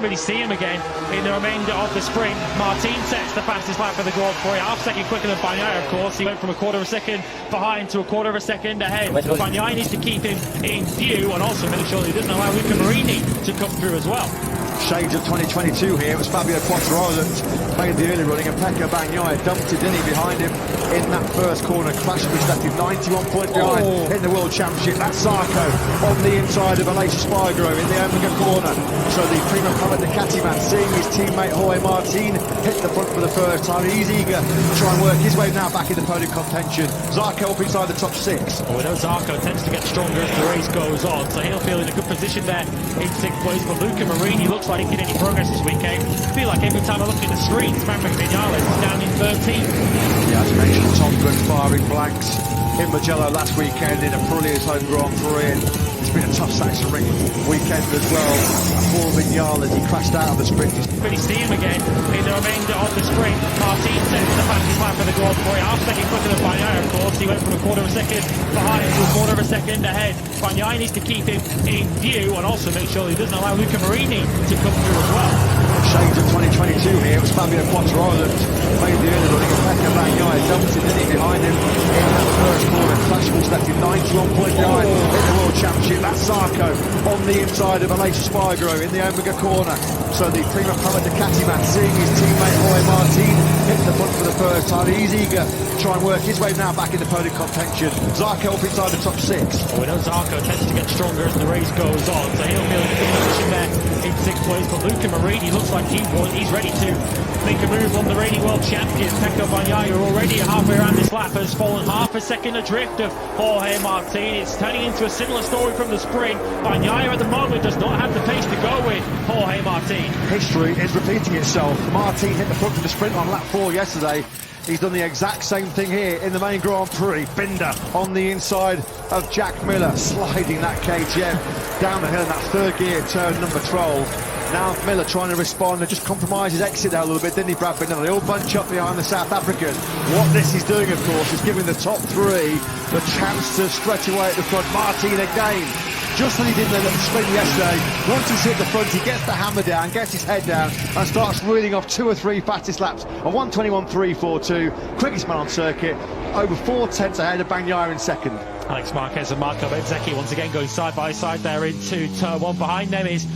Really see him again in the remainder of the sprint. Martin sets the fastest lap for the Grand Prix, half-second quicker than Bagnaia, of course. He went from a quarter of a second behind to a quarter of a second ahead. Bagnaia needs to keep him in view and also make sure that he doesn't allow Luca Marini to come through as well. Shades of 2022 here. It was Fabio Quattararo that made the early running, and Pecco Bagnaia dumped it, didn't he, behind him in that first corner. Crashed, which left him 91 points behind in the World Championship. That's Zarco on the inside of Aleix Espargaro in the Omega corner. So the Prima Power Ducati man, seeing his teammate Jorge Martin hit the front for the first time, he's eager to try and work his way now back in the podium contention. Zarco up inside the top six. We know Zarco tends to get stronger as the race goes on, so he'll feel in a good position there in sixth place. But Luca Marini looks like he can any progress this weekend. I feel like every time I look at the screens, Maverick Vinales is down in 13th. Yeah, as mentioned, Tom Gunn firing blanks in Mugello last weekend in Aprilia's home Grand Prix. It's been a tough Saxon Ring weekend as well for Vinales. He crashed out of the sprint. Really see him again in the remainder of the sprint. Martin sets the fastest lap for the Grand Prix, half-second quicker than Bagnaia, of course. He went from a quarter of a second behind to a quarter of a second ahead. Bagnaia needs to keep him in view and also make sure he doesn't allow Luca Marini to come through as well. Shades of 2022 here. It was Fabio Quattararo that made the early running, and Pecco Bagnaia dumped it, didn't he, behind him in that first corner. Clash, which left him 91 points behind in the World Championship. That's Zarco on the inside of Aleix Espargaro in the Omega corner. So the Prima Power Ducati man, seeing his teammate Jorge Martin hit the front for the first time, he's eager to try and work his way now back in the podium contention. Zarco up inside the top six. We know Zarco tends to get stronger as the race goes on, so he'll feel in a good position there in sixth place. But Luca Marini looks like he's ready to make a move on the reigning world champion. Pecco Bagnaia already halfway around this lap has fallen half a second adrift of Jorge Martin. It's turning into a similar story from the sprint. Bagnaia at the moment does not have the pace to go with Jorge Martin. History is repeating itself. Martin hit the front of the sprint on lap 4 yesterday. He's done the exact same thing here in the main Grand Prix. Binder on the inside of Jack Miller, sliding that KTM down the hill in that third gear, turn number 12. Now Miller trying to respond and just compromise his exit there a little bit, didn't he, Brad Binder? They all bunch up behind the South African. What this is doing, of course, is giving the top three the chance to stretch away at the front. Martin again, just as he did in the sprint yesterday. Once he's hit the front, he gets the hammer down, gets his head down, and starts reeling off 2 or 3 fastest laps of 1:21.342. Quickest man on circuit, over 4 tenths ahead of Bagnaia in second. Alex Marquez and Marco Bezzecchi once again going side by side there into turn 1. Behind them is